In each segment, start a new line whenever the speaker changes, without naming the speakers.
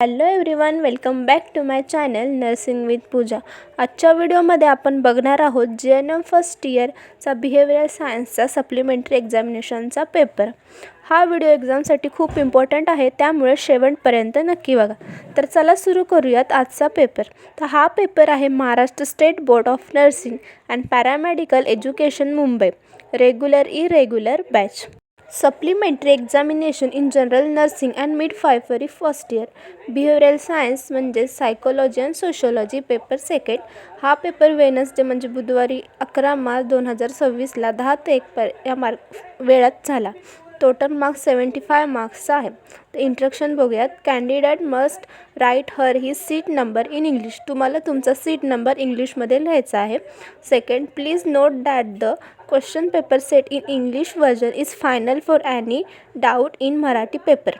Hello everyone, welcome back to my channel nursing with Pooja. आजच्या व्हिडिओमध्ये आपण बघणार आहोत JNM फर्स्ट इयरचा बिहेवियरल सायन्सचा सप्लिमेंटरी एक्झामिनेशनचा पेपर. हा व्हिडिओ एक्झामसाठी खूप इम्पॉर्टंट आहे, त्यामुळे शेवटपर्यंत नक्की बघा. तर चला सुरू करूयात आजचा पेपर. तर हा पेपर आहे Maharashtra state board of nursing and paramedical education Mumbai regular irregular batch. Supplementary examination in general nursing and midwifery first year. Behavioural science म्हणजे psychology and sociology paper second. हा पेपर वेनसडे म्हणजे बुधवारी 11 मार्च 2026ला 10 ते 1 या वेळात झाला. टोटल मार्क्स 75 मार्क्सचा आहे. तर इंट्रोडक्शन बघूयात. Candidate must write her his seat number in English. तुम्हाला तुमचा सीट नंबर इंग्लिशमध्ये लिहायचा आहे. Second, please note that the question paper set in English version is final for any doubt in Marathi paper.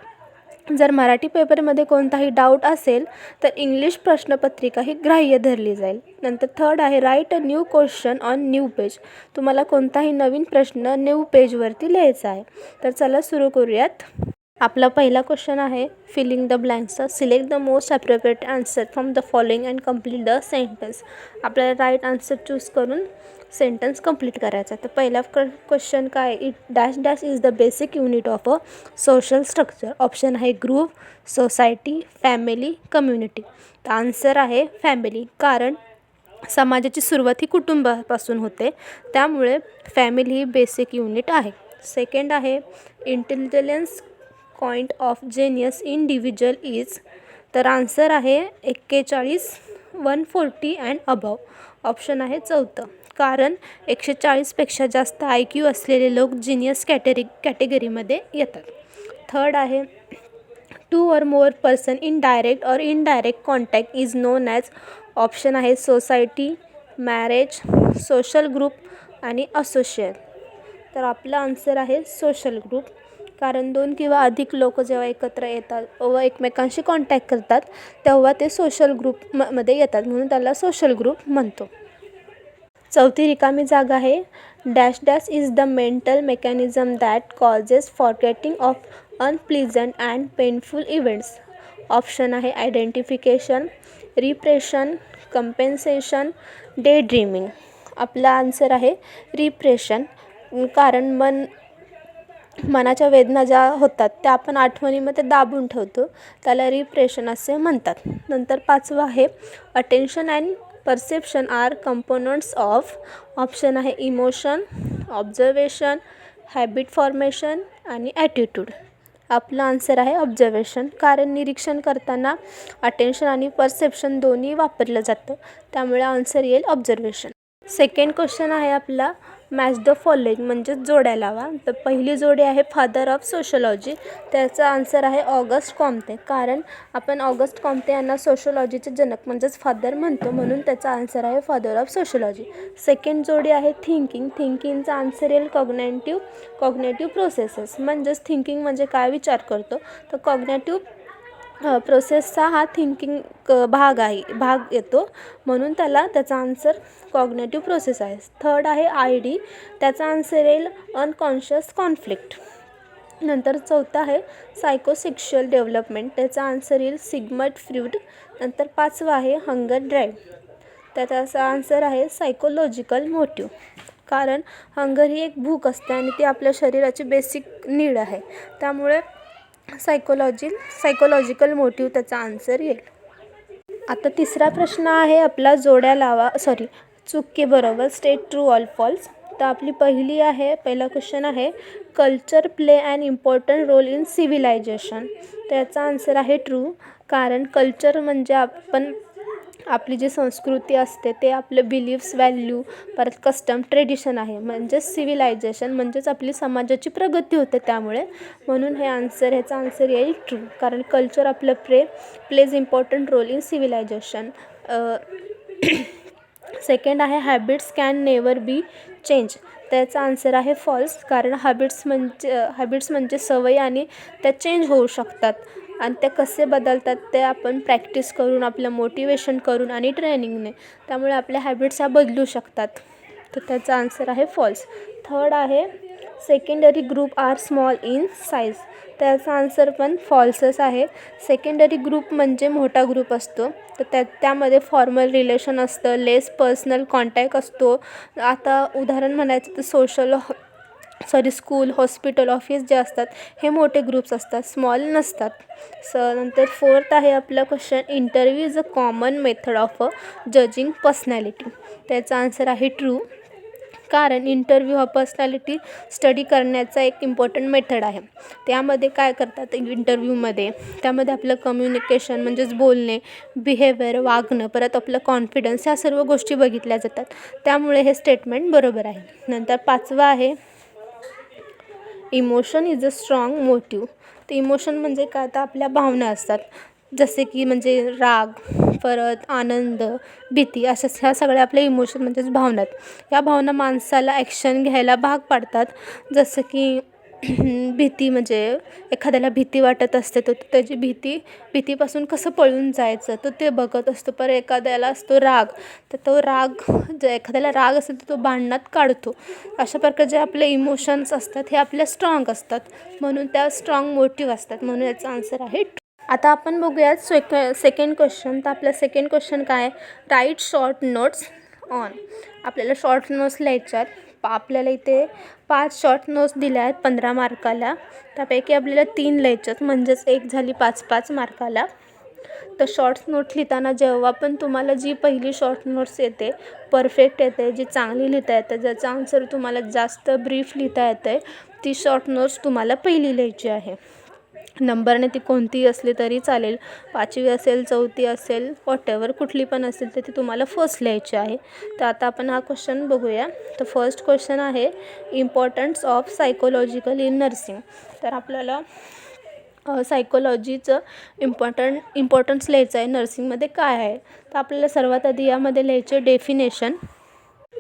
जर मराठी पेपरमध्ये कोणताही डाऊट असेल तर इंग्लिश प्रश्नपत्रिका ही ग्राह्य धरली जाईल. नंतर थर्ड आहे right a new question on new page. तुम्हाला कोणताही नवीन प्रश्न न्यू पेजवरती लिहायचा आहे. तर चला सुरू करूयात. आपला पहिला क्वेश्चन आहे filling the blanks. Select the most appropriate answer from the following and complete the sentence. आपल्याला राईट आन्सर चूज करून सेंटेन्स कंप्लीट करायचा. तर पहिला क्वेश्चन काय, it dash dash is the basic unit of a social structure. Option आहे group, society, family, community. तर answer आहे family, कारण समाजाची सुरुवात ही कुटुंबापासून होते, त्यामुळे फॅमिली ही बेसिक युनिट आहे. सेकंड आहे intelligence point of genius individual is. तर आन्सर आहे 41, 140 अँड अबव. ऑप्शन आहे चौथं, कारण 140पेक्षा जास्त IQ असलेले लोक जिनियस कॅटेगरीमध्ये येतात. थर्ड आहे टू और मोर पर्सन इन डायरेक्ट और indirect contact is non as. Option आहे सोसायटी, मॅरेज, सोशल ग्रुप आणि असोशिएट. तर आपला आन्सर आहे सोशल ग्रुप, कारण 2 किंवा अधिक लोक जेव्हा एकत्र येतात व एकमेकांशी कॉन्टॅक्ट करतात तेव्हा ते सोशल ग्रुपमध्ये येतात, म्हणून त्याला सोशल ग्रुप म्हणतो. चौथी रिकामी जागा आहे dash dash is the mental mechanism that causes forgetting of unpleasant and painful events. Option आहे identification, repression, compensation, daydreaming. आपला आन्सर आहे रिप्रेशन, कारण मनाच्या वेदना ज्या होतात त्या आपण आठवणीमध्ये दाबून ठेवतो, त्याला रिप्रेशन असे म्हणतात. नंतर पाचवं आहे attention and perception are components of. Option आहे इमोशन, ऑब्झर्वेशन, हॅबिट फॉर्मेशन आणि ॲटिट्यूड. आपलं आन्सर आहे ऑब्झर्वेशन, कारण निरीक्षण करताना अटेन्शन आणि परसेप्शन दोन्ही वापरलं जातं, त्यामुळे आन्सर येईल ऑब्झर्वेशन. सेकंड क्वेश्चन आहे आपला मॅच द फॉलोइंग म्हणजे जोड्या लावा. तर पहिली जोडी आहे फादर ऑफ सोशोलॉजी. त्याचा आन्सर आहे ऑगस्ट कॉम्ते, कारण आपण ऑगस्ट कॉम्ते यांना सोशोलॉजीचे जनक म्हणजेच फादर म्हणतो, म्हणून त्याचा आन्सर आहे फादर ऑफ सोशोलॉजी. सेकंड जोडी आहे थिंकिंग. थिंकिंगचा आन्सर येईल कॉग्नेटिव्ह प्रोसेसेस. म्हणजेच थिंकिंग म्हणजे काय विचार करतो, तर कॉग्नेटिव्ह प्रोसेसचा हा थिंकिंग भाग येतो, म्हणून त्याचा आन्सर कॉग्नेटिव्ह प्रोसेस आहे. थर्ड आहे ID. त्याचा आन्सर येईल अनकॉन्शियस कॉन्फ्लिक्ट. नंतर चौथा आहे सायकोसेक्शुअल डेव्हलपमेंट. त्याचा आन्सर येईल सिग्मंड फ्रूड. नंतर पाचवा आहे हंगर ड्राईव्ह. त्याचा आन्सर आहे सायकोलॉजिकल मोटिव्ह, कारण हंगर ही एक भूक असते आणि ती आपल्या शरीराची बेसिक नीड आहे, त्यामुळे सायकोलॉजिकल मोटिव्ह त्याचा आन्सर येईल. आता तिसरा प्रश्न आहे आपला जोड्या लावा, चूक बरोबर, स्टेट ट्रू ऑल फॉल्स. तर आपली पहिला क्वेश्चन आहे culture play an important role in civilization. त्याचा आन्सर आहे ट्रू, कारण कल्चर म्हणजे आपली जी संस्कृती असते ते आपले बिलीफ्स, व्हॅल्यू, परत कस्टम, ट्रेडिशन आहे. म्हणजेच सिव्हिलायझेशन म्हणजेच आपली समाजाची प्रगती होते, त्यामुळे म्हणून ह्याचा आन्सर येईल ट्रू, कारण कल्चर आपलं plays important role in civilisation. Second आहे habits can never be change. त्याचा आन्सर आहे फॉल्स, कारण हॅबिट्स म्हणजे सवयी आणि त्या चेंज होऊ शकतात, आणि ते कसे बदलतात ते आपण प्रॅक्टिस करून, आपलं मोटिवेशन करून आणि ट्रेनिंगने, त्यामुळे आपल्या हॅबिट्स ह्या बदलू शकतात. तर त्याचा आन्सर आहे फॉल्स. थर्ड आहे secondary group are small in size. त्याचा आन्सर पण फॉल्सच आहे. सेकंडरी ग्रुप म्हणजे मोठा ग्रुप असतो, तर त्यामध्ये फॉर्मल रिलेशन असतं, लेस पर्सनल कॉन्टॅक्ट असतो. आता उदाहरण म्हणायचं तर स्कूल, हॉस्पिटल, ऑफिस जे असतात हे मोठे ग्रुप्स असतात, स्मॉल नसतात. नंतर फोर्थ आहे आपला question, interview is a common method of judging personality. त्याचा आन्सर आहे ट्रू, कारण इंटरव्ह्यू हा पर्सनॅलिटी स्टडी करण्याचा एक इम्पॉर्टंट मेथड आहे. त्यामध्ये काय करतात इंटरव्ह्यूमध्ये, त्यामध्ये आपलं कम्युनिकेशन म्हणजेच बोलणे, बिहेवियर, वागणं, परत आपलं कॉन्फिडन्स, ह्या सर्व गोष्टी बघितल्या जातात. त्यामुळे हे स्टेटमेंट बरोबर आहे. नंतर 5वा आहे, emotion is a strong motive. तर इमोशन म्हणजे काय, तर आपल्या भावना असतात, जसे की म्हणजे राग, परत आनंद, भीती, ह्या सगळ्या आपल्या इमोशन म्हणजेच भावना आहेत. या भावना माणसाला ॲक्शन घ्यायला भाग पाडतात. जसं की भीती म्हणजे एखाद्याला भीती वाटत असते, तर त्याची भीतीपासून कसं पळून जायचं तर ते बघत असतो. पर एखाद्याला असतो राग, तर तो राग, जर एखाद्याला राग असेल तर तो भांडणात काढतो. अशा प्रकारचे आपले इमोशन्स असतात हे आपल्या स्ट्रॉंग असतात, म्हणून त्या स्ट्रॉंग मोटिव्ह असतात, म्हणून याचा आन्सर आहे. आता आपण बघूयात सेकंड क्वेश्चन. तर आपलं सेकंड क्वेश्चन काय आहे, राईट शॉर्ट नोट्स ऑन. आपल्याला शॉर्ट नोट्स लिहायच्यात. आपल्याला इथे 5 शॉर्ट नोट्स दिल्या आहेत 15 मार्काला. त्यापैकी आपल्याला 3 लिहायच्यात, म्हणजेच एक झाली 5-5 मार्काला. तर शॉर्ट्स नोट लिहिताना जेव्हा पण तुम्हाला जी पहिली शॉर्ट नोट्स येते, परफेक्ट येते, जी चांगली लिहिता येते, ज्याचं आन्सर तुम्हाला जास्त ब्रीफ लिहिता येतं, ती शॉर्ट नोट्स तुम्हाला पहिली लिहायची आहे. नंबरने ती कोणतीही असली तरी चालेल, 5वी असेल, 4थी असेल, व्हॉटएव्हर कुठली पण असेल तर ती तुम्हाला फर्स्ट लिहायची आहे. तर आता आपण हा क्वेश्चन बघूया. तर फर्स्ट क्वेश्चन आहे, importance of psychological in nursing. तर आपल्याला सायकोलॉजीचं इम्पॉर्टन्स लिहायचं आहे नर्सिंगमध्ये काय आहे. तर आपल्याला सर्वात आधी यामध्ये लिहायचे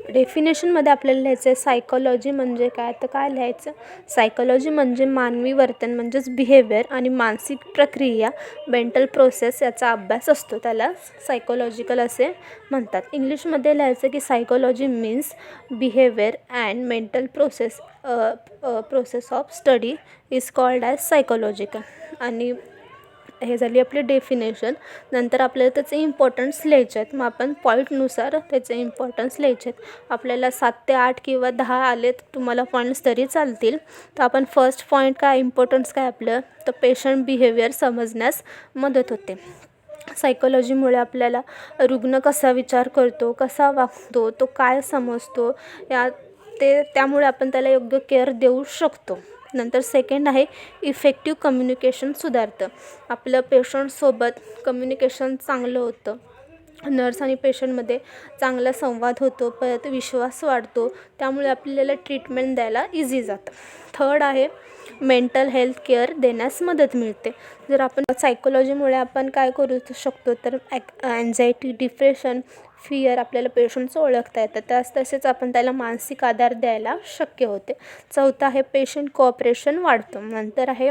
डेफिनेशनमध्ये आपल्याला लिहायचं आहे सायकोलॉजी म्हणजे काय. तर काय लिहायचं, सायकोलॉजी म्हणजे मानवी वर्तन म्हणजेच बिहेवियर आणि मानसिक प्रक्रिया, मेंटल प्रोसेस याचा अभ्यास असतो, त्याला सायकोलॉजिकल असे म्हणतात. इंग्लिशमध्ये लिहायचं की psychology means behaviour and mental process of study is called as psychological. आणि हे झाली आपली डेफिनेशन. नंतर आपल्याला त्याचे इम्पॉर्टन्स लिहायचे आहेत. मग आपण पॉईंटनुसार त्याचे इम्पॉर्टन्स लिहायचे आहेत. आपल्याला 7 ते 8 किंवा 10 आले तर तुम्हाला पॉईंट्स तरी चालतील. तर आपण फर्स्ट पॉईंट काय, इम्पॉर्टन्स काय आपलं, तर पेशंट बिहेवियर समजण्यास मदत होते. सायकोलॉजीमुळे आपल्याला रुग्ण कसा विचार करतो, कसा वागतो, तो काय समजतो, त्यामुळे आपण त्याला योग्य केअर देऊ शकतो. नंतर सेकंड आहे, इफेक्टिव्ह कम्युनिकेशन सुधारतं. आपलं पेशंटसोबत कम्युनिकेशन चांगलं होतं, नर्स आणि पेशंटमध्ये चांगला संवाद होतो, परत विश्वास वाढतो, त्यामुळे आपल्याला ट्रीटमेंट द्यायला इझी जातं. थर्ड आहे, मेंटल हेल्थ केअर देण्यास मदत मिळते. जर आपण सायकोलॉजीमुळे आपण काय करू शकतो, तर अँझायटी, डिप्रेशन, फिअर आपल्याला पेशंटचं ओळखता येतं, तसेच आपण त्याला मानसिक आधार द्यायला शक्य होते. चौथा आहे, पेशंट कोऑपरेशन वाढतं. नंतर आहे,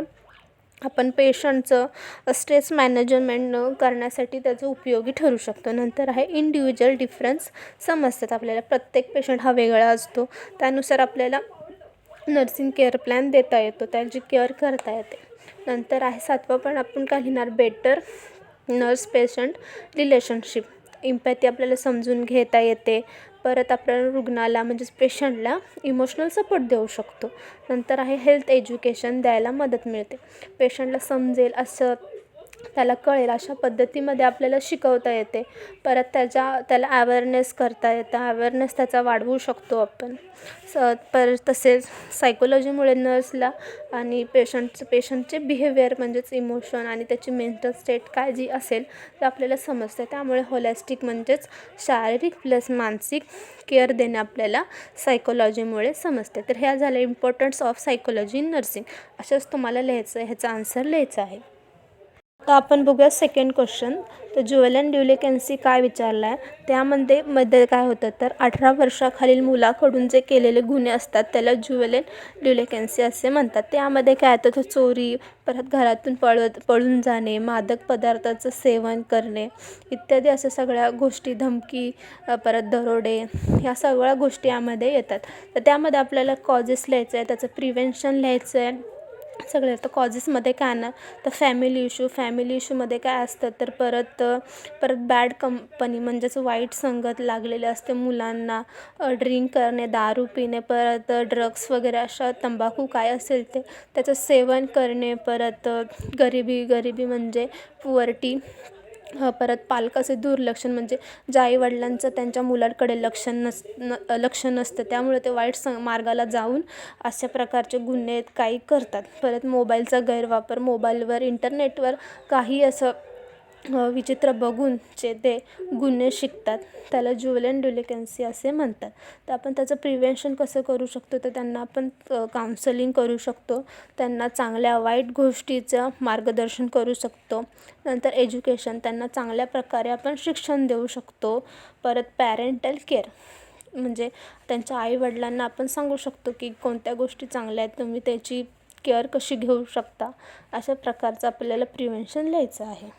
आपण पेशंटचं स्ट्रेस मॅनेजमेंट करण्यासाठी त्याचं उपयोगी ठरू शकतो. नंतर आहे, इंडिव्हिज्युअल डिफरन्स समजतात आपल्याला, प्रत्येक पेशंट हा वेगळा असतो, त्यानुसार आपल्याला नर्सिंग केअर प्लॅन देता येतो, त्याची केअर करता येते. नंतर आहे 7वा पण आपण काय लिहिणार, बेटर नर्स पेशंट रिलेशनशिप. इम्पॅथी आपल्याला समजून घेता येते, परत आपल्याला रुग्णाला म्हणजेच पेशंटला इमोशनल सपोर्ट देऊ शकतो. नंतर आहे, हेल्थ एज्युकेशन द्यायला मदत मिळते. पेशंटला समजेल असं, त्याला कळेल अशा पद्धतीमध्ये आपल्याला शिकवता येते. परत त्याला अवेअरनेस करता येतं, अवेअरनेस त्याचा वाढवू शकतो आपण. तसेच सायकोलॉजीमुळे नर्सला आणि पेशंटचे बिहेवियर म्हणजेच इमोशन आणि त्याची मेंटल स्टेट काय जी असेल ते आपल्याला समजते. त्यामुळे होलिस्टिक म्हणजेच शारीरिक प्लस मानसिक केअर देणे आपल्याला सायकोलॉजीमुळे समजते. तर ह्या झाल्या importance of psychology in nursing. अशाच तुम्हाला लिहायचं आहे, ह्याचा आन्सर लिहायचा आहे. आता आपण बघूया सेकंड क्वेश्चन. तर ज्युवेलन ड्युलिकेन्सी काय विचारला आहे. मध्ये काय होतं तर 18 वर्षाखालील मुलाकडून जे केलेले गुन्हे असतात त्याला ज्युवेलन ड्युलिकेन्सी असे म्हणतात. त्यामध्ये काय येतं तर चोरी, परत घरातून पळून जाणे, मादक पदार्थाचं सेवन करणे इत्यादी अशा सगळ्या गोष्टी, धमकी, परत दरोडे, ह्या सगळ्या गोष्टी यामध्ये येतात. तर त्यामध्ये आपल्याला कॉजेस लिहायचं आहे, त्याचं प्रिव्हेन्शन लिहायचं आहे सगळे. तर कॉजेसमध्ये काय ना तर फॅमिली इश्यूमध्ये काय असतं तर परत बॅड कंपनी म्हणजेच वाईट संगत लागलेले असते मुलांना, ड्रिंक करणे, दारू पिणे, परत ड्रग्स वगैरे अशा तंबाखू काय असेल ते त्याचं सेवन करणे, परत गरिबी म्हणजे पुअर्टी, परत पालकाचे दुर्लक्षण म्हणजे ज्या आईवडिलांचं त्यांच्या मुलांकडे लक्ष नसतं त्यामुळे ते वाईट मार्गाला जाऊन अशा प्रकारचे गुन्हे काही करतात. परत मोबाईलचा गैरवापर, मोबाईलवर इंटरनेटवर काही असं विचित्र बघून जे ते गुन्हे शिकतात त्याला ज्युवेलन ड्युलिकेन्सी असे म्हणतात. तर आपण त्याचं प्रिव्हेन्शन कसं करू शकतो तर त्यांना आपण काउन्सलिंग करू शकतो, त्यांना चांगल्या वाईट गोष्टीचं मार्गदर्शन करू शकतो. नंतर एज्युकेशन, त्यांना चांगल्या प्रकारे आपण शिक्षण देऊ शकतो. परत पॅरेंटल केअर म्हणजे त्यांच्या आईवडिलांना आपण सांगू शकतो की कोणत्या गोष्टी चांगल्या आहेत, तुम्ही त्याची केअर कशी घेऊ शकता. अशा प्रकारचं आपल्याला प्रिव्हेन्शन लिहायचं आहे.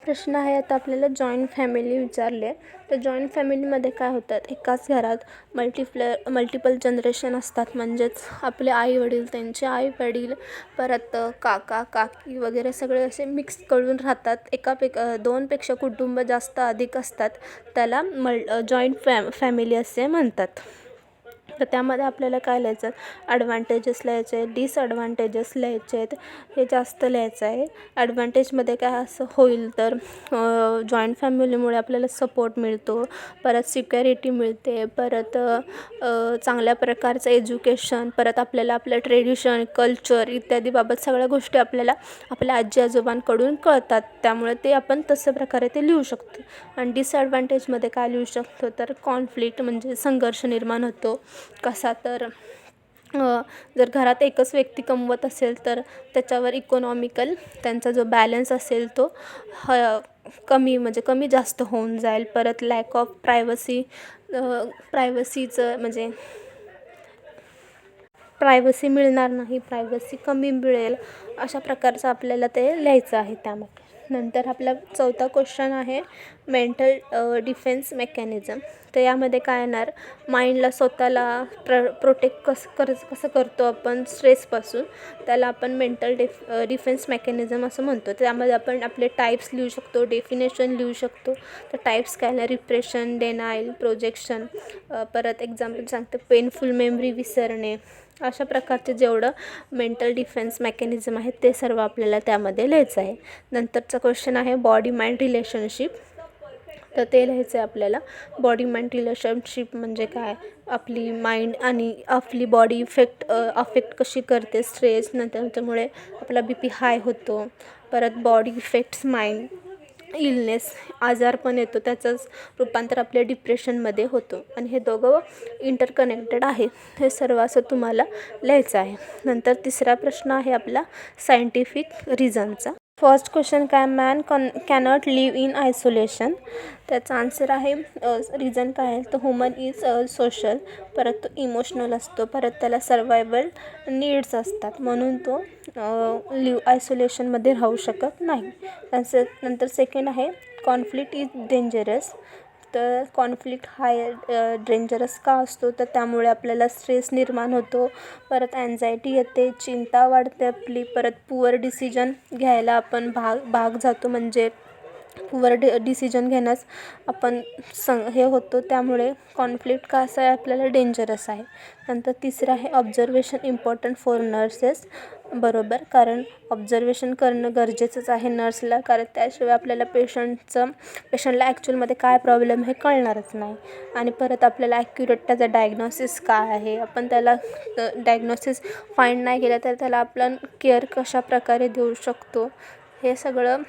प्रश्न आहे आता आपल्याला जॉईंट फॅमिली विचारले. तर जॉईंट फॅमिलीमध्ये काय होतात, एकाच घरात मल्टिपल जनरेशन असतात. म्हणजेच आपले आईवडील, त्यांचे आईवडील, परत काका काकी वगैरे सगळे असे मिक्स करून राहतात. दोनपेक्षा कुटुंब जास्त अधिक असतात त्याला जॉईंट फॅमिली असे म्हणतात. तर त्यामध्ये आपल्याला काय लिहायचं, ॲडव्हान्टेजेस लिहायचे आहेत, डिसॲडव्हान्टेजेस लिहायचे आहेत. हे जास्त लिहायचं आहे. ॲडव्हान्टेजमध्ये काय असं होईल तर जॉईंट फॅमिलीमुळे आपल्याला सपोर्ट मिळतो, परत सिक्युरिटी मिळते, परत चांगल्या प्रकारचं एज्युकेशन, परत आपल्याला आपलं ट्रेडिशन, कल्चर इत्यादीबाबत सगळ्या गोष्टी आपल्याला आपल्या आजी आजोबांकडून कळतात. त्यामुळे ते आपण तसं प्रकारे ते लिहू शकतो. आणि डिसॲडव्हान्टेजमध्ये काय लिहू शकतो तर कॉन्फ्लिक्ट म्हणजे संघर्ष निर्माण होतो. कसा तर जर घरात एकच व्यक्ती कमवत असेल तर त्याच्यावर इकॉनॉमिकल त्यांचा जो बॅलन्स असेल तो कमी जास्त होऊन जाईल. परत लॅक ऑफ प्रायव्हसीचं म्हणजे प्रायव्हसी मिळणार नाही, प्रायव्हसी कमी मिळेल, अशा प्रकारचं आपल्याला ते लिहायचं आहे त्यामध्ये. नंतर आपला चौथा क्वेश्चन आहे मेंटल डिफेन्स मेकॅनिझम. तर यामध्ये काय येणार, माइंडला स्वतःला प्रोटेक्ट कसं करतो आपण स्ट्रेसपासून, त्याला आपण मेंटल डिफेन्स मेकॅनिझम असं म्हणतो. त्यामध्ये आपण आपले टाईप्स लिहू शकतो, डेफिनेशन लिहू शकतो. तर टाईप्स काय आहे, रिप्रेशन, डेनाईल, प्रोजेक्शन, परत एक्झाम्पल सांगते पेनफुल मेमरी, विसरणे, अशा प्रकारचे जेवढं मेंटल डिफेन्स मेकॅनिझम आहे ते सर्व आपल्याला त्यामध्ये लिहायचं आहे. नंतरचा क्वेश्चन आहे बॉडी माइंड रिलेशनशिप. तर ते लिहायचं आहे आपल्याला. बॉडी माइंड रिलेशनशिप म्हणजे काय, आपली माइंड आणि आपली बॉडी अफेक्ट कशी करते स्ट्रेस, नंतर त्यामुळे आपला BP हाय होतो. परत बॉडी इफेक्ट्स माइंड, इलनेस, आजारपण येतो, त्याचंच रूपांतर आपल्या डिप्रेशनमध्ये होतो. आणि हे दोघं इंटरकनेक्टेड आहे. हे सर्व असं तुम्हाला लिहायचं आहे. नंतर तिसरा प्रश्न आहे आपला सायंटिफिक रिझनचा. फर्स्ट क्वेश्चन काय, man cannot live in isolation. त्याचा आन्सर आहे रिझन काय आहे तर ह्युमन इज सोशल. परत तो इमोशनल असतो, परत त्याला सर्वायवल नीड्स असतात म्हणून तो आयसोलेशनमध्ये राहू शकत नाही. नंतर सेकंड आहे कॉन्फ्लिक्ट इज डेंजरस. तर कॉन्फ्लिक्ट हा डेंजरस का असतो तर त्यामुळे आपल्याला स्ट्रेस निर्माण होतो, परत अँझायटी येते, चिंता वाढते आपली, परत पुअर डिसिजन घ्यायला आपण भाग जातो, म्हणजे पुअर डिसिजन घेण्यास आपण हे होतो. त्यामुळे कॉन्फ्लिक्ट का असं आहे आपल्याला डेंजरस आहे. नंतर तिसरं आहे ऑब्झर्वेशन इम्पॉर्टंट फॉर नर्सेस. बरोबर, कारण ऑब्झर्वेशन करणं गरजेचंच आहे नर्सला, कारण त्याशिवाय आपल्याला पेशंटला ॲक्च्युअलमध्ये काय प्रॉब्लेम हे कळणारच नाही. आणि परत आपल्याला ॲक्युरेट त्याचा डायग्नॉसिस काय आहे, आपण त्याला डायग्नॉसिस फाईंड नाही केलं तर त्याला आपण केअर कशा प्रकारे देऊ शकतो, हे सगळं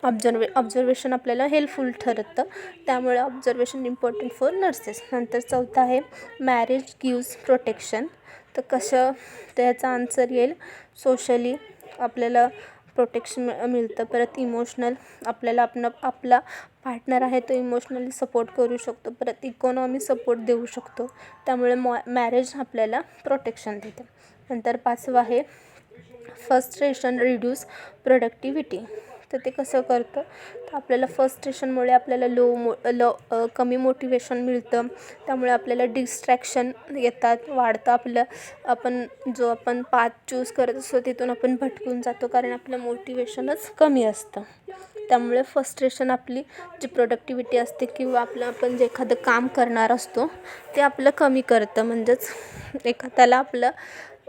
ऑब्झर्वेशन आपल्याला हेल्पफुल ठरतं. त्यामुळे ऑब्झर्वेशन इम्पॉर्टंट फॉर नर्सेस. नंतर चौथा आहे मॅरेज गिव्स प्रोटेक्शन. तर कसं त्याचा आन्सर येईल, सोशली आपल्याला प्रोटेक्शन मिळतं. परत इमोशनल आपल्याला आपला पार्टनर आहे तो इमोशनली सपोर्ट करू शकतो. परत इकॉनॉमी सपोर्ट देऊ शकतो. त्यामुळे मॅरेज आपल्याला प्रोटेक्शन देते. नंतर 5वं आहे फ्रस्ट्रेशन रिड्यूस प्रोडक्टिव्हिटी. तर ते कसं करतं, तर आपल्याला फ्रस्ट्रेशनमुळे आपल्याला कमी मोटिवेशन मिळतं. त्यामुळे आपल्याला डिस्ट्रॅक्शन येतात, वाढतं आपण पाथ चूज करत असतो तिथून आपण भटकून जातो, कारण आपलं मोटिवेशनच कमी असतं. त्यामुळे फ्रस्ट्रेशन आपली जी प्रोडक्टिव्हिटी असते किंवा आपण जे एखादं काम करणार असतो ते आपलं कमी करतं, म्हणजेच एखाद्याला आपलं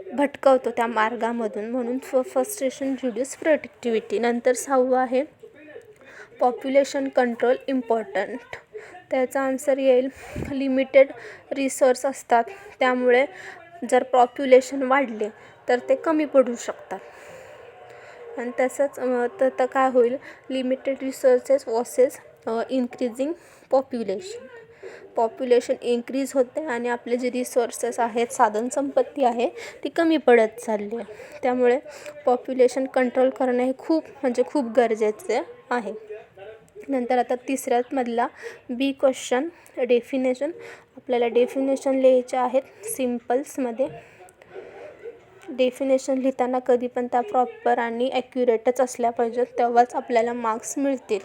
भटकवतो त्या मार्गामधून. म्हणून फ्रस्ट्रेशन रिड्यूस प्रोडक्टिव्हिटी. नंतर 6वं आहे पॉप्युलेशन कंट्रोल इम्पॉर्टंट. त्याचा आन्सर येईल लिमिटेड रिसोर्स असतात, त्यामुळे जर पॉप्युलेशन वाढले तर ते कमी पडू शकतात. आणि तसंच तर काय होईल, limited resources versus increasing population increase होते आणि आपले जे रिसोर्सेस आहेत, साधनसंपत्ती आहे, ती कमी पडत चालली आहे. त्यामुळे पॉप्युलेशन कंट्रोल करणं हे खूप गरजेचे आहे. नंतर आता 3ऱ्यामधला बी क्वेश्चन डेफिनेशन. आपल्याला डेफिनेशन लिहायचे आहेत सिम्पल्समध्ये. डेफिनेशन लिहिताना कधी पण त्या प्रॉपर आणि ॲक्युरेटच असल्या पाहिजेत, तेव्हाच आपल्याला मार्क्स मिळतील.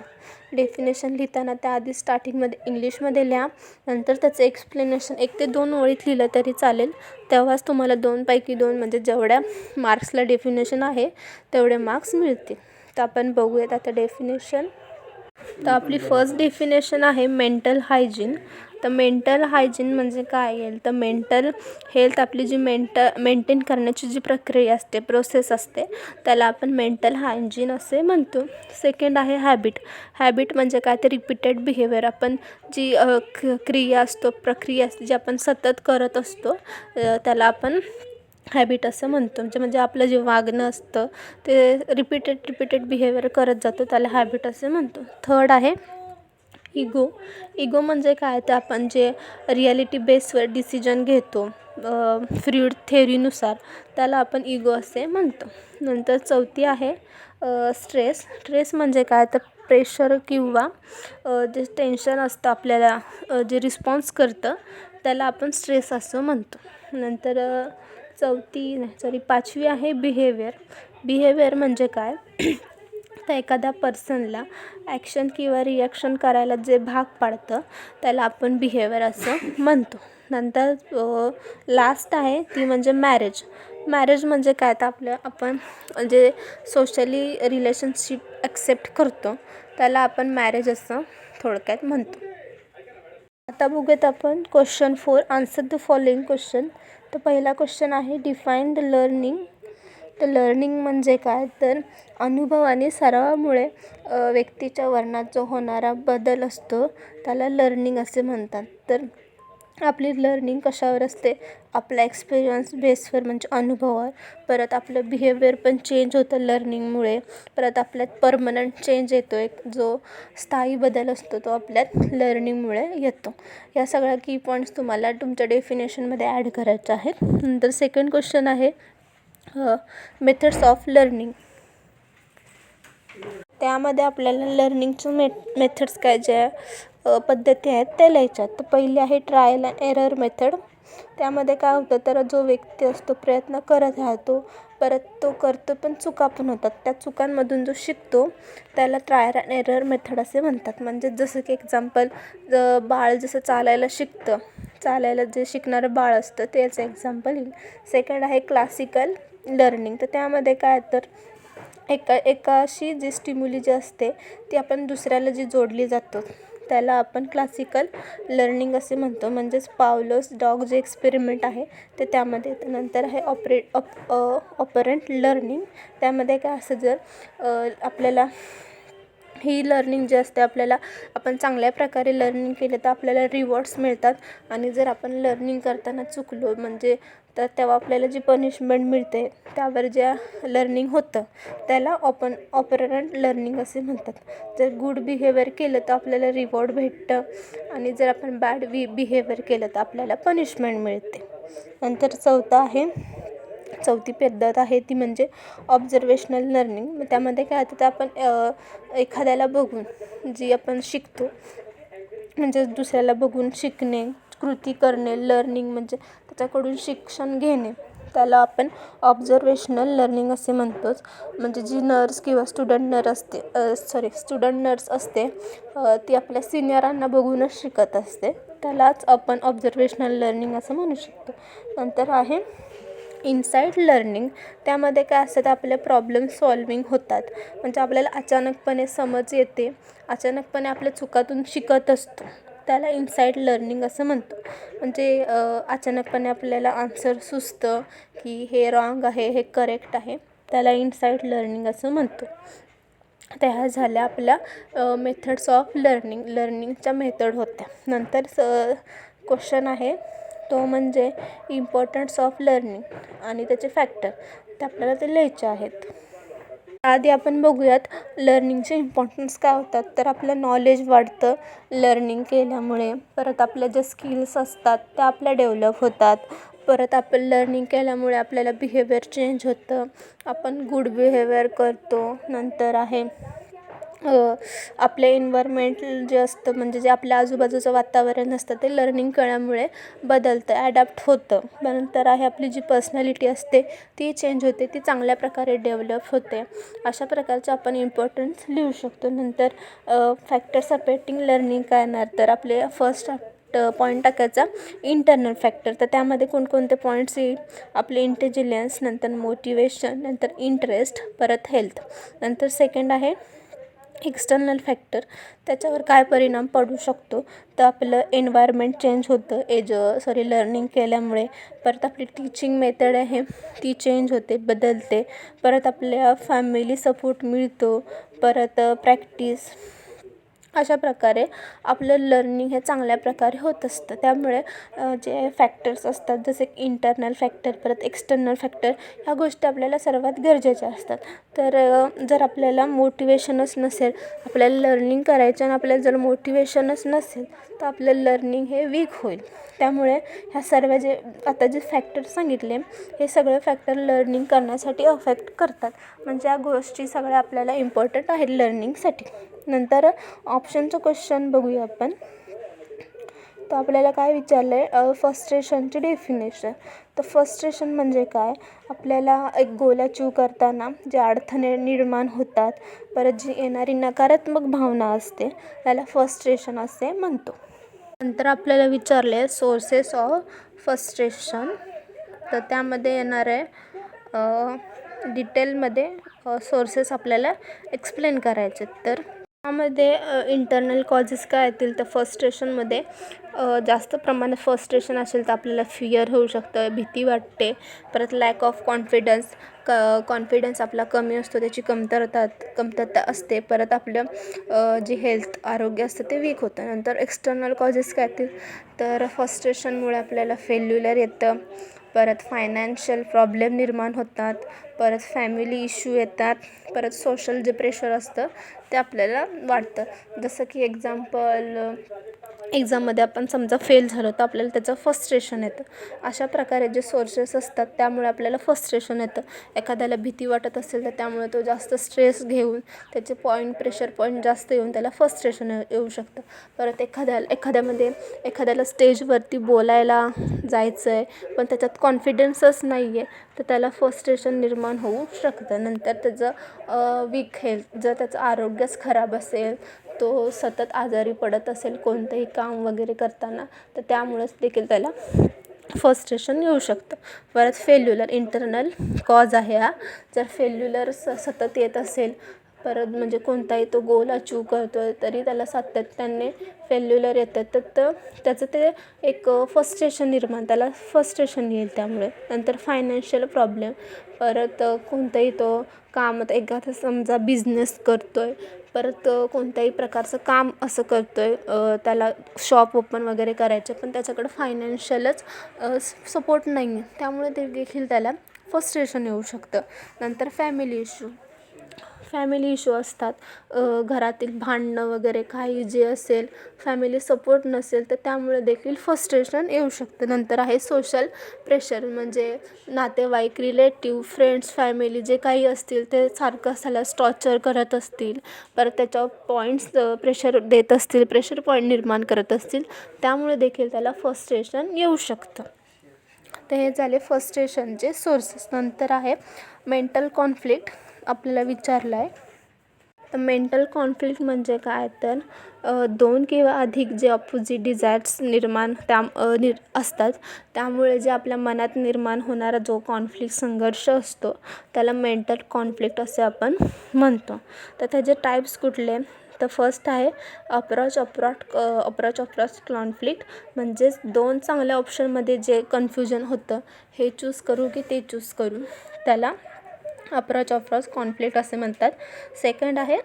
डेफिनेशन लिहिताना त्याआधी स्टार्टिंगमध्ये इंग्लिशमध्ये लिहा, नंतर त्याचं एक्सप्लेनेशन 1 ते 2 ओळीत लिहिलं तरी चालेल. तेव्हाच तुम्हाला 2 पैकी 2 म्हणजे जेवढ्या मार्क्सला डेफिनेशन आहे तेवढे मार्क्स मिळतील. तर आपण बघूयात आता डेफिनेशन. तर आपली फर्स्ट डेफिनेशन आहे मेंटल हायजीन. तर मेंटल हायजीन म्हणजे काय येईल, तर मेंटल हेल्थ आपली जी मेंटेन करण्याची जी प्रक्रिया असते, प्रोसेस असते, त्याला आपण मेंटल हायजीन असे म्हणतो. सेकंड आहे हॅबिट म्हणजे काय, तर रिपीटेड बिहेवियर. आपण जी प्रक्रिया असते जी आपण सतत करत असतो, त्याला आपण हॅबिट असं म्हणतो. म्हणजे आपलं जे वागणं असतं ते रिपीटेड बिहेवियर करत जातो, त्याला हॅबिट असे म्हणतो. थर्ड आहे इगो म्हणजे काय, तर आपण जे रिॲलिटी बेसवर डिसिजन घेतो फ्रूड थेअरीनुसार, त्याला आपण इगो असे म्हणतो. नंतर चौथी आहे स्ट्रेस म्हणजे काय, तर प्रेशर किंवा जे टेन्शन असतं आपल्याला जे रिस्पॉन्स करतं त्याला आपण स्ट्रेस असं म्हणतो. नंतर 5वी आहे बिहेवियर म्हणजे काय, तर एखाद्या पर्सनला ॲक्शन किंवा रिॲक्शन करायला जे भाग पाडतं त्याला आपण बिहेवियर असं म्हणतो. नंतर लास्ट आहे ती म्हणजे मॅरेज म्हणजे काय, तर आपण जे सोशली रिलेशनशिप ॲक्सेप्ट करतो त्याला आपण मॅरेज असं थोडक्यात म्हणतो. आता बघूयात आपण question 4. Answer the following question. तर पहिला क्वेश्चन आहे डिफाईन द लर्निंग. तर लर्निंग म्हणजे काय, तर अनुभव आणि सरावामुळे व्यक्तीच्या वर्णात जो होणारा बदल असतो त्याला लर्निंग असे म्हणतात. तर आपली लर्निंग कशावर असते, आपला एक्सपिरियन्स बेसवर म्हणजे अनुभवावर. परत आपलं बिहेवियर पण चेंज होतं लर्निंगमुळे. परत आपल्यात परमनंट चेंज येतो, एक जो स्थायी बदल असतो तो आपल्यात लर्निंगमुळे येतो. या सगळ्या की पॉईंट्स तुम्हाला तुमच्या डेफिनेशनमध्ये ॲड करायच्या आहेत. नंतर सेकंड क्वेश्चन आहे मेथड्स ऑफ लर्निंग. त्यामध्ये आपल्याला लर्निंगचं मेथड्स काय ज्या पद्धती आहेत त्या लिहायच्या. तर पहिली आहे ट्रायल अँड एरर मेथड. त्यामध्ये काय होतं, तर जो व्यक्ती असतो प्रयत्न करत राहतो, परत तो करतो पण चुका पण होतात. त्या चुकांमधून जो शिकतो त्याला ट्रायल अँड एरर मेथड असे म्हणतात. म्हणजे जसं की एक्झाम्पल, बाळ जसं चालायला जे शिकणारं बाळ असतं त्याचं एक्झाम्पल येईल. सेकंड आहे क्लासिकल लर्निंग. तर त्यामध्ये काय, तर एकाशी जी स्टिम्युली जी असते ती आपण दुसऱ्याला जी जोडली जातो त्याला आपण क्लासिकल लर्निंग असे म्हणतो. म्हणजेच पावलोस डॉग जे एक्सपेरिमेंट आहे ते त्यामध्ये येतं. नंतर आहे ऑपरंट लर्निंग. त्यामध्ये काय असं, जर आपल्याला ही लर्निंग जी असते आपण चांगल्या प्रकारे लर्निंग केलं तर आपल्याला रिवॉर्ड्स मिळतात. आणि जर आपण लर्निंग करताना चुकलो म्हणजे तर तेव्हा आपल्याला जी पनिशमेंट मिळते त्यावर जे लर्निंग होतं त्याला ऑपरंट लर्निंग असे म्हणतात. जर गुड बिहेवियर केलं तर आपल्याला रिवॉर्ड भेटतं आणि जर आपण बॅड बिहेवियर केलं तर आपल्याला पनिशमेंट मिळते. नंतर चौथा आहे चौथी पद्धत आहे ती म्हणजे ऑब्झर्वेशनल लर्निंग. मग त्यामध्ये काय होतं, तर आपण एखाद्याला बघून जी आपण शिकतो, म्हणजे दुसऱ्याला बघून शिकणे, कृती करणे, लर्निंग म्हणजे त्याच्याकडून शिक्षण घेणे, त्याला आपण ऑब्झर्वेशनल लर्निंग असे म्हणतोच. म्हणजे जी नर्स किंवा स्टुडंट नर्स असते ती आपल्या सिनियरांना बघूनच शिकत असते, त्यालाच आपण ऑब्झर्वेशनल लर्निंग असं म्हणू शकतो. नंतर आहे इनसाईट लर्निंग. त्यामध्ये काय असतं, तर आपले प्रॉब्लेम सॉल्विंग होतात. म्हणजे आपल्याला अचानकपणे समज येते, अचानकपणे आपल्या चुकातून शिकत असतो, त्याला इनसाईट लर्निंग असं म्हणतो. म्हणजे अचानकपणे आपल्याला आन्सर सुचतं की हे रॉंग आहे, हे करेक्ट आहे, त्याला इनसाईट लर्निंग असं म्हणतो. त्या ह्या झाल्या आपल्या मेथड्स ऑफ लर्निंगच्या मेथड होत्या. नंतर क्वेश्चन आहे तो म्हणजे इम्पॉर्टन्स ऑफ लर्निंग आणि त्याचे फॅक्टर, ते आपल्याला ते लिहायचे आहेत. आधी आपण बघूयात लर्निंगचे इम्पॉर्टन्स काय होतात. तर आपलं नॉलेज वाढतं लर्निंग केल्यामुळे. परत आपल्या ज्या स्किल्स असतात त्या आपल्या डेव्हलप होतात. परत आपण लर्निंग केल्यामुळे आपल्याला बिहेवियर चेंज होतं, आपण गुड बिहेवियर करतो. नंतर आहे आपले एन्व्हायरमेंट जे असतं, म्हणजे जे आपल्या आजूबाजूचं वातावरण असतं ते लर्निंग केल्यामुळे बदलतं, ॲडॅप्ट होतं. नंतर आहे आपली जी पर्सनॅलिटी असते ती चेंज होते, ती चांगल्या प्रकारे डेव्हलप होते. अशा प्रकारचे आपण इम्पॉर्टन्स लिहू शकतो. नंतर फॅक्टर सपोर्टिंग लर्निंग काय येणार, तर आपले फर्स्ट पॉईंट टाकायचा इंटरनल फॅक्टर. तर त्यामध्ये कोणकोणते पॉईंट्स येईल, आपले इंटेलिजन्स, नंतर मोटिवेशन, नंतर इंटरेस्ट, परत हेल्थ. नंतर सेकंड आहे एक्सटर्नल फॅक्टर. त्याच्यावर काय परिणाम पडू शकतो, तर आपलं एन्व्हायरमेंट चेंज होतं लर्निंग केल्यामुळे. परत आपली टीचिंग मेथड आहे ती चेंज होते, बदलते. परत आपल्या फॅमिली सपोर्ट मिळतो. परत प्रॅक्टिस. अशा प्रकारे आपलं लर्निंग हे चांगल्या प्रकारे होत असतं. त्यामुळे जे फॅक्टर्स असतात जसे इंटरनल फॅक्टर, परत एक्सटर्नल फॅक्टर, ह्या गोष्टी आपल्याला सर्वात गरजेच्या असतात. तर जर आपल्याला मोटिवेशनच नसेल, आपल्याला लर्निंग करायचं आणि आपल्याला जर मोटिवेशनच नसेल, तर आपलं लर्निंग हे वीक होईल. त्यामुळे ह्या सर्व आता जे फॅक्टर सांगितले, हे सगळे फॅक्टर लर्निंग करण्यासाठी अफेक्ट करतात. म्हणजे या गोष्टी सगळ्या आपल्याला इम्पॉर्टंट आहेत लर्निंगसाठी. नंतर ऑप्शनचं क्वेश्चन बघूया आपण. तर आपल्याला काय विचारलं आहे, फ्रस्ट्रेशनची डेफिनेशन. तर फ्रस्ट्रेशन म्हणजे काय, आपल्याला एक गोल अचीव करताना जे अडथळे निर्माण होतात, परत जी येणारी नकारात्मक भावना असते, त्याला फ्रस्ट्रेशन असे म्हणतो. नंतर आपल्याला विचारले आहे सोर्सेस ऑफ फ्रस्ट्रेशन. तर त्यामध्ये येणार आहे डिटेलमध्ये सोर्सेस आपल्याला एक्सप्लेन करायचे. तर त्यामध्ये इंटरनल कॉजेस काय येतील, तर फ्रस्ट्रेशनमध्ये जास्त प्रमाणात फ्रस्ट्रेशन असेल तर आपल्याला फिअर होऊ शकतं, भीती वाटते. परत लॅक ऑफ कॉन्फिडन्स आपला कमी असतो, त्याची कमतरता असते. परत आपलं जे हेल्थ आरोग्य असतं ते वीक होतं. नंतर एक्सटर्नल कॉजेस काय येतील, तर फ्रस्ट्रेशनमुळे आपल्याला फेल्युलर येतं. परत फायनान्शियल प्रॉब्लेम निर्माण होतात. परत फॅमिली इश्यू येतात. परत सोशल जे प्रेशर असतं ते आपल्याला वाटतं. जसं की एक्झाममध्ये आपण समजा फेल झालो तर आपल्याला त्याचं फ्रस्ट्रेशन येतं. अशा प्रकारे जे सोर्सेस असतात त्यामुळे आपल्याला फ्रस्ट्रेशन येतं. एखाद्याला भीती वाटत असेल तर त्यामुळे तो जास्त स्ट्रेस घेऊन त्याचे प्रेशर पॉईंट जास्त येऊन त्याला फ्रस्ट्रेशन येऊ शकतं. परत एखाद्याला स्टेजवरती बोलायला जायचं आहे पण त्याच्यात कॉन्फिडन्सच नाही आहे, तर त्याला फ्रस्ट्रेशन निर्माण होऊ शकतं. नंतर त्याचं वीक हेल्थ, जर त्याचं आरोग्यच खराब असेल, तो सतत आजारी पडत असेल कोणतंही काम वगैरे करताना, तर त्यामुळेच देखील त्याला फ्रस्ट्रेशन येऊ शकतं. परत फेल्युलर इंटरनल कॉज आहे हा. जर फेल्युलर सतत येत असेल, परत म्हणजे कोणताही तो गोल अचीव करतो आहे तरी त्याला सातत्याने फेल्युलर येतं, तर त्याचं ते एक त्याला फ्रस्ट्रेशन येईल त्यामुळे. नंतर फायनान्शियल प्रॉब्लेम. परत कोणताही तो काम, एखादा समजा बिझनेस करतो आहे, परत कोणत्याही प्रकारचं काम असं करतो आहे, त्याला शॉप ओपन वगैरे करायचं, पण त्याच्याकडं फायनान्शियलच सपोर्ट नाही आहे, त्यामुळे ते देखील त्याला फ्रस्ट्रेशन येऊ शकतं. नंतर फॅमिली इश्यू. फॅमिली इश्यू असतात, घरातील भांडणं वगैरे काही जे असेल, फॅमिली सपोर्ट नसेल तर त्यामुळे देखील फ्रस्ट्रेशन येऊ शकतं. नंतर आहे सोशल प्रेशर, म्हणजे नातेवाईक, रिलेटिव्ह, फ्रेंड्स, फॅमिली जे काही असतील ते सारखं त्याला टॉर्चर करत असतील, परत त्याच्यावर पॉईंट्स प्रेशर देत असतील, प्रेशर पॉईंट निर्माण करत असतील, त्यामुळे देखील त्याला फ्रस्ट्रेशन येऊ शकतं. तर हे झाले फ्रस्ट्रेशनचे सोर्सेस. नंतर आहे मेंटल कॉन्फ्लिक्ट आपल्याला विचारलं आहे. तर मेंटल कॉन्फ्लिक्ट म्हणजे काय, तर दोन किंवा अधिक जे ऑपोजिट डिझायर्स निर्माण असतात, त्यामुळे जे आपल्या मनात निर्माण होणारा जो कॉन्फ्लिक्ट, संघर्ष असतो, त्याला मेंटल कॉन्फ्लिक्ट असे आपण म्हणतो. तर त्याचे टाईप्स कुठले, तर फर्स्ट आहे अप्रोच कॉन्फ्लिक्ट, म्हणजेच दोन चांगल्या ऑप्शनमध्ये जे कन्फ्युजन होतं, हे चूज करू की ते चूज करू, त्याला अप्रोच कॉन्फ्लिक्ट असे म्हणतात. सेकंड आहे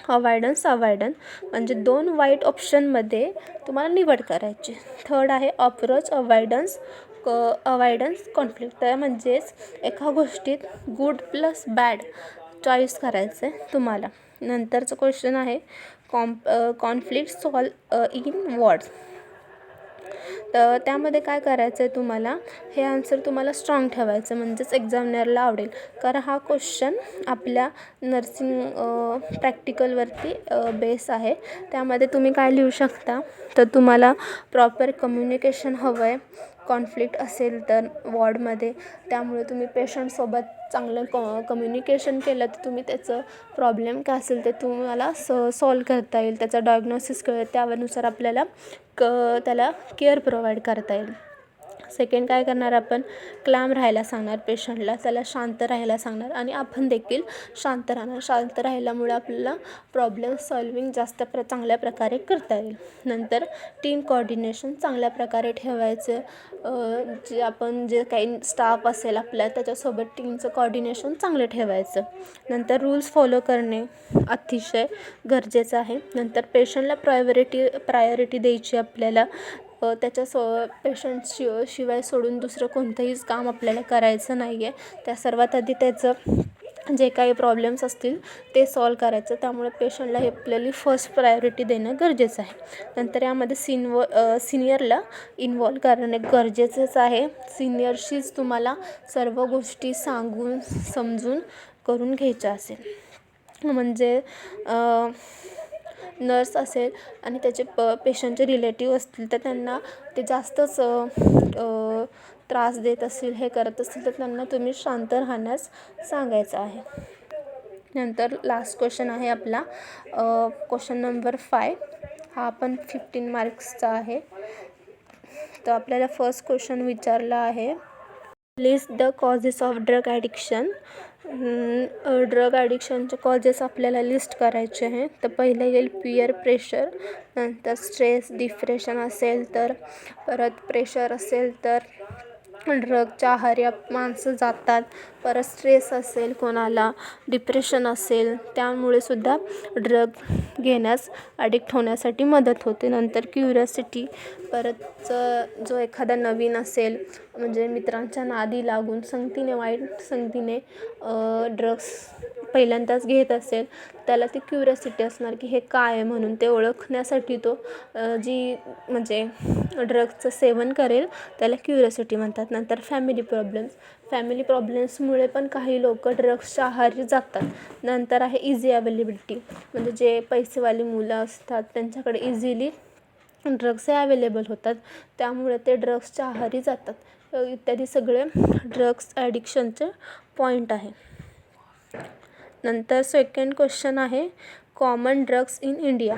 अवॉइडन्स म्हणजे दोन वाईट ऑप्शनमध्ये तुम्हाला निवड करायची. थर्ड आहे अवॉइडन्स कॉन्फ्लिक्ट, तर म्हणजेच एका गोष्टीत गुड प्लस बॅड चॉईस करायचं आहे तुम्हाला. नंतरचं क्वेश्चन आहे कॉन्फ्लिक्ट सॉल्व इन वर्ड्स, तर त्यामध्ये काय करायचं आहे तुम्हाला, हे आन्सर तुम्हाला स्ट्रॉंग ठेवायचं, म्हणजेच एक्झामिनरला आवडेल. कारण हा क्वेश्चन आपल्या नर्सिंग प्रॅक्टिकलवरती बेस आहे. त्यामध्ये तुम्ही काय लिहू शकता, तर तुम्हाला प्रॉपर कम्युनिकेशन हवं आहे कॉन्फ्लिक्ट असेल तर वॉर्डमध्ये, त्यामुळे तुम्ही पेशंटसोबत चांगलं कम्युनिकेशन केलं तर तुम्ही त्याचं प्रॉब्लेम काय असेल ते तुम्हाला सॉल्व करता येईल, त्याचा डायग्नोसिस कळेल, त्यानुसार आपल्याला त्याला केअर प्रोव्हाइड करता येईल. सेकंड काय करणार, आपण क्लाम राहायला सांगणार पेशंटला, त्याला शांत राहायला सांगणार आणि आपण देखील शांत राहणार. शांत राहिल्यामुळे आपल्याला प्रॉब्लेम सॉल्विंग जास्त चांगल्या प्रकारे करता येईल. नंतर टीम कोऑर्डिनेशन चांगल्या प्रकारे ठेवायचं, जे काही स्टाफ असेल आपल्या त्याच्यासोबत टीमचं कोऑर्डिनेशन चांगलं ठेवायचं. नंतर रूल्स फॉलो करणे अतिशय गरजेचं आहे. नंतर पेशंटला प्रायोरिटी द्यायची आपल्याला, पेशंट शिवाय सोडून दुसरं कोणतंहीच काम आपल्याला करायचं नाही आहे. त्या सर्वात आधी त्याचं जे काही प्रॉब्लेम्स असतील ते सॉल्व करायचं, त्यामुळे पेशंटला हे आपल्याला फर्स्ट प्रायोरिटी देणं गरजेचं आहे. नंतर यामध्ये सिनियरला इन्वॉल्व करणे गरजेचंच आहे. सिनियरशीच तुम्हाला सर्व गोष्टी सांगून समजून करून घ्यायच्या असेल, म्हणजे नर्स असेल आणि त्याचे पेशंटचे रिलेटिव्ह असतील तर त्यांना ते जास्तच त्रास देत असतील, हे करत असतील, तर त्यांना तुम्ही शांत राहण्यास सांगायचं आहे. नंतर लास्ट क्वेश्चन आहे आपला क्वेश्चन नंबर 5, हा पण 15 मार्क्सचा आहे. तर आपल्याला फर्स्ट क्वेश्चन विचारला आहे, list the causes of drug addiction. Drug ॲडिक्शनचे कॉजेस आपल्याला लिस्ट करायचे आहे. तर पहिलं येईल पियर प्रेशर, नंतर स्ट्रेस, डिप्रेशन असेल तर, परत प्रेशर असेल तर ड्रगच्या आहारी माणसं जातात, परत स्ट्रेस असेल कोणाला, डिप्रेशन असेल त्यामुळे सुद्धा ड्रग घेण्यास ॲडिक्ट होण्यासाठी मदत होते. नंतर क्युरिओसिटी, परत जो एखादा नवीन असेल म्हणजे मित्रांच्या नादी लागून वाईट संगतीने ड्रग्स पहिल्यांदाच घेत असेल, त्याला ती क्युरिओसिटी असणार की हे काय आहे म्हणून, ते ओळखण्यासाठी तो म्हणजे ड्रग्सचं सेवन करेल, त्याला क्युरिओसिटी म्हणतात. नंतर फॅमिली प्रॉब्लेम्समुळे पण काही लोक ड्रग्सच्या आहारी जातात. नंतर आहे इझी अवेलेबिलिटी, म्हणजे जे पैसेवाली मुलं असतात त्यांच्याकडे इझिली ड्रग्स हे अवेलेबल होतात, त्यामुळे ते ड्रग्सच्या आहारी जातात. इत्यादी सगळे ड्रग्स ॲडिक्शनचे पॉईंट आहे. नंतर सेकंड क्वेश्चन आहे कॉमन ड्रग्स इन इंडिया.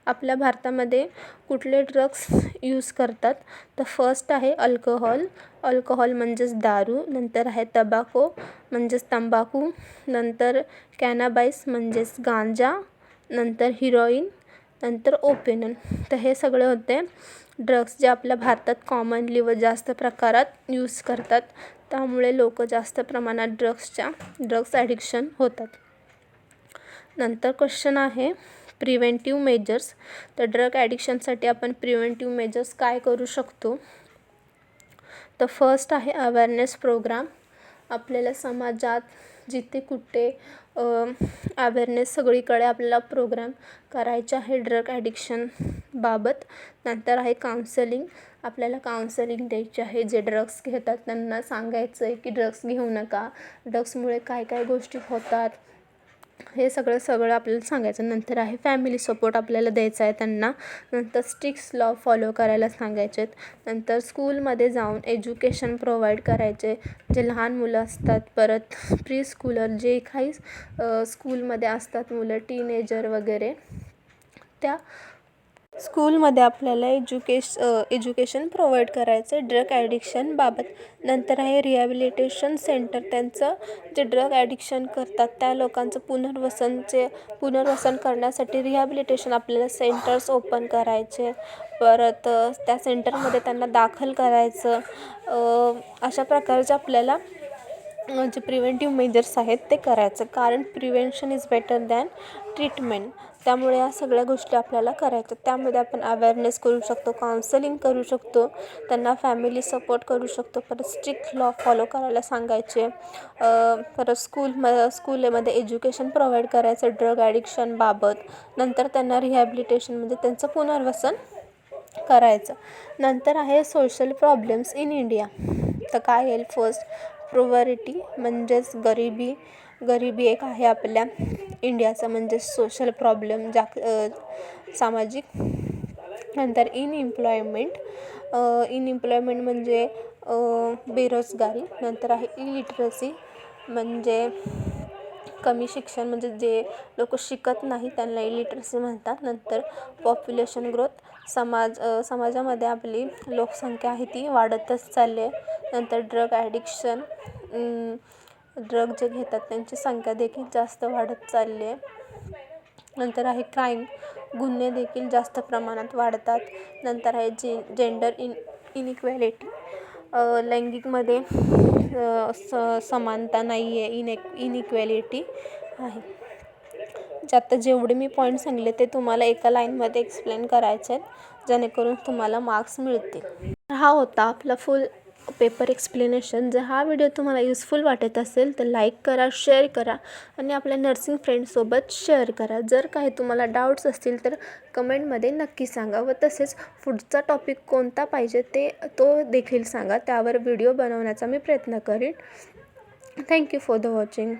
आपल्या भारतामध्ये कुठले ड्रग्स यूज करतात, तर फर्स्ट आहे अल्कोहोल म्हणजेच दारू, नंतर आहे तंबाखू म्हणजेच तंबाखू, नंतर कॅनाबाईस म्हणजेच गांजा, नंतर हिरोईन, नंतर ओपियम. तर हे सगळे होते ड्रग्स जे आपल्या भारतात कॉमनली व जास्त प्रकारात यूज करतात, त्यामुळे लोक जास्त प्रमाणात ड्रग्स ॲडिक्शन होतात. नंतर क्वेश्चन आहे प्रिव्हेंटिव्ह मेजर्स. तर ड्रग ॲडिक्शनसाठी आपण प्रिव्हेंटिव्ह मेजर्स काय करू शकतो, तर फर्स्ट आहे अवेअरनेस प्रोग्राम. आपल्याला समाजात जिथे कुठे अवेअरनेस सगळीकडे आपल्याला प्रोग्राम करायचे आहे ड्रग ॲडिक्शन बाबत. नंतर आहे काउन्सलिंग, आपल्याला काउन्सलिंग द्यायची आहे. जे ड्रग्स घेतात त्यांना सांगायचं आहे की ड्रग्स घेऊ नका, ड्रग्समुळे काय काय गोष्टी होतात, हे सगळं आपल्याला सांगायचं. नंतर आहे फॅमिली सपोर्ट आपल्याला द्यायचा आहे त्यांना. नंतर स्ट्रिक्ट लॉ फॉलो करायला सांगायचे आहेत. नंतर स्कूलमध्ये जाऊन एज्युकेशन प्रोव्हाइड करायचे. जे लहान मुलं असतात, परत प्री स्कूलर जे काही स्कूलमध्ये असतात मुलं, टीनेजर वगैरे, त्या स्कूलमध्ये आपल्याला एज्युकेशन प्रोव्हाइड करायचं आहे ड्रग ॲडिक्शनबाबत. नंतर आहे रिहॅबिलिटेशन सेंटर, त्यांचं जे ड्रग ॲडिक्शन करतात त्या लोकांचं पुनर्वसन करण्यासाठी रिहॅबिलिटेशन आपल्याला सेंटर्स ओपन करायचे. परत त्या सेंटरमध्ये त्यांना दाखल करायचं. अशा प्रकारचे आपल्याला जे प्रिव्हेंटिव्ह मेजर्स आहेत ते करायचं, कारण prevention is better than treatment. त्यामुळे या सगळ्या गोष्टी आपल्याला करायच्या. त्यामध्ये आपण अवेअरनेस करू शकतो, काउन्सलिंग करू शकतो, त्यांना फॅमिली सपोर्ट करू शकतो, परत स्ट्रिक्ट लॉ फॉलो करायला सांगायचे. परत स्कूलमध्ये एज्युकेशन प्रोव्हाइड करायचं ड्रग ॲडिक्शनबाबत. नंतर त्यांना रिहॅबिलिटेशन म्हणजे त्यांचं पुनर्वसन करायचं. नंतर आहे सोशल प्रॉब्लेम्स इन इंडिया. तर काय येईल? फर्स्ट, पॉवर्टी म्हणजेच गरिबी एक आहे आपल्या इंडियाचा, म्हणजे सोशल प्रॉब्लेम सामाजिक. नंतर इनएम्प्लॉयमेंट म्हणजे बेरोजगारी. नंतर आहे इलिटरसी म्हणजे कमी शिक्षण, म्हणजे जे लोक शिकत नाही त्यांना इलिटरसी म्हणतात. नंतर पॉप्युलेशन ग्रोथ, समाजामध्ये आपली लोकसंख्या आहे ती वाढतच चालली आहे. नंतर ड्रग ॲडिक्शन, ड्रग जे घेतात त्यांची संख्या देखील जास्त वाढत चालली आहे. नंतर आहे क्राईम, गुन्हे देखील जास्त प्रमाणात वाढतात. नंतर आहे जेंडर इनइक्वॅलिटी, लैंगिकमध्ये समानता नाही आहे, इनइक्वॅलिटी आहे. आता जेवढे मी पॉईंट सांगले ते तुम्हाला एका लाईनमध्ये एक्सप्लेन करायचे आहेत, जेणेकरून तुम्हाला मार्क्स मिळतील. हा होता आपला फुल पेपर एक्सप्लेनेशन. जर हा व्हिडिओ तुम्हाला युजफुल वाटत असेल तर लाईक करा, शेअर करा आणि आपल्या नर्सिंग फ्रेंड्ससोबत शेअर करा. जर काही तुम्हाला डाऊट्स असतील तर कमेंटमध्ये नक्की सांगा व तसेच पुढचा टॉपिक कोणता पाहिजे तो देखील सांगा. त्यावर व्हिडिओ बनवण्याचा मी प्रयत्न करीन. Thank you for the watching.